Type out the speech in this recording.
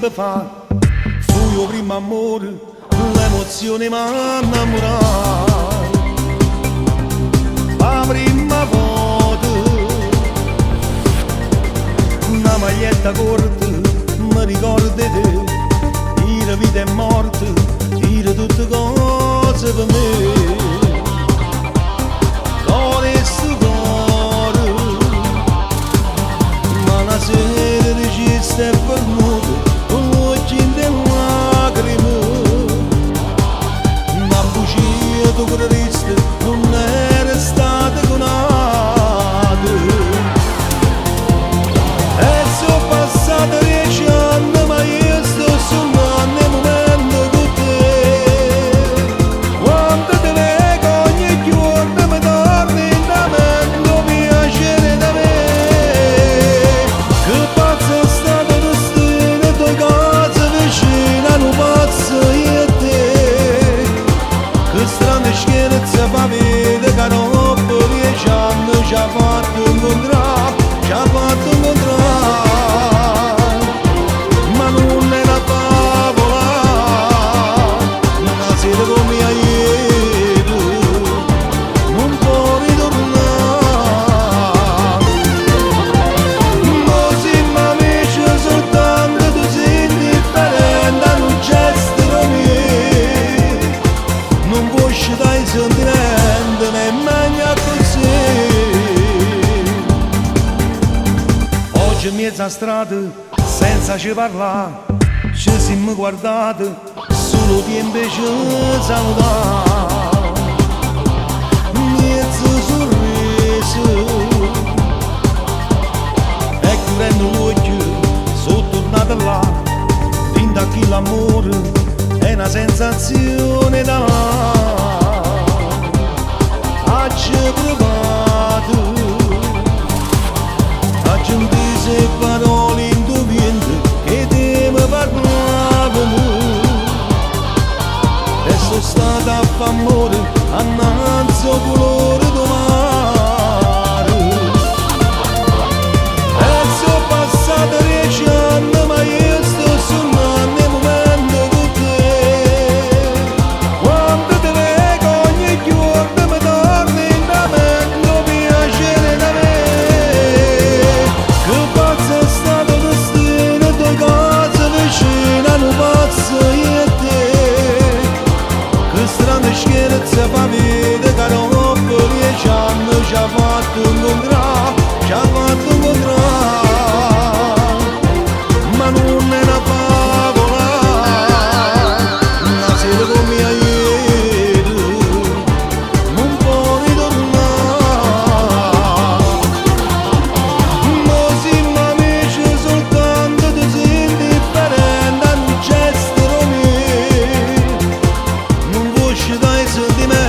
tempo fa fu il mio primo amore, l'emozione mi ha innamorato. La prima volta, una maglietta corta, mi ricordo di te, era vita e morte, era tutte cose per me. Cuore e sto cuore, ma una sera decisa è venuto, con l'occhio in lacrime, una bugia tu credisti, non era stata conata. E sono passati 10 anni, ma io sto sognando il momento con te. Quando te leggo ogni giorno mi torni in mente piacere da me. Che pazzo è stato il destino, due cose vicine, non pazzo io e te. Che strana scherza fa vedere che dopo 10 anni ci ha fatto incontrare, ci ha fatto incontrare. Ma non è una favola, una sera come ieri, non può ritornare. Così mi amici soltanto tu sei indifferente a un gesto mio. Non puoi uscire i sentimenti, né mangia così. Oggi in mezzo a strada, senza ci parlare, ci siamo guardati, solo tempo ci salutare. Mezzo sorriso, e chiudendo l'occhio, sono tornato là, dentro a chi l'amore è una sensazione da Oggi provato, oggi non ti sei parole in tuo vientre che te mi parlavano. E sono stata a fa' amore annanzi al colore del mare. E sono passati 10 anni, ma io sto sognando il momento con te. Quando te leggo ogni giorno mi torni in mente piacere da me. Che pazzo è stato il destino, due cose vicine, non pazzo io e te. Che strana scherza fa vedere che dopo 10 anni ci ha fatto incontrare, ci ha fatto incontrare. Ma non è una favola, una sera come ieri, non può ritornare. Così mi amici soltanto tu sei indifferente a un gesto mio. Non puoi uscire dai sentimenti,